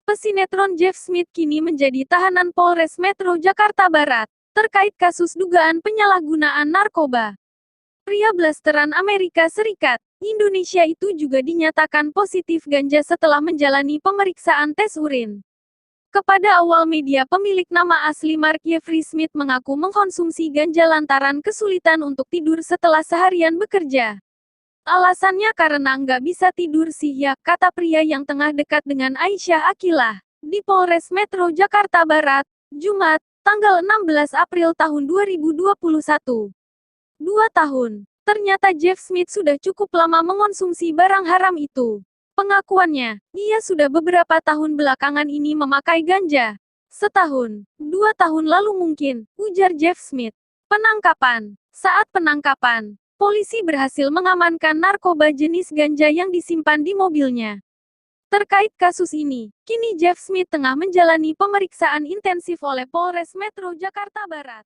Pesinetron Jeff Smith kini menjadi tahanan Polres Metro Jakarta Barat, terkait kasus dugaan penyalahgunaan narkoba. Pria blasteran Amerika Serikat, Indonesia itu juga dinyatakan positif ganja setelah menjalani pemeriksaan tes urin. Kepada awal media, pemilik nama asli Mark Jeffrey Smith mengaku mengkonsumsi ganja lantaran kesulitan untuk tidur setelah seharian bekerja. Alasannya karena nggak bisa tidur sih ya, kata pria yang tengah dekat dengan Aisyah Akilah, di Polres Metro Jakarta Barat, Jumat, tanggal 16 April tahun 2021. 2 tahun. Ternyata Jeff Smith sudah cukup lama mengonsumsi barang haram itu. Pengakuannya, ia sudah beberapa tahun belakangan ini memakai ganja. 1-2 tahun lalu mungkin, ujar Jeff Smith. Penangkapan. Saat penangkapan, polisi berhasil mengamankan narkoba jenis ganja yang disimpan di mobilnya. Terkait kasus ini, kini Jeff Smith tengah menjalani pemeriksaan intensif oleh Polres Metro Jakarta Barat.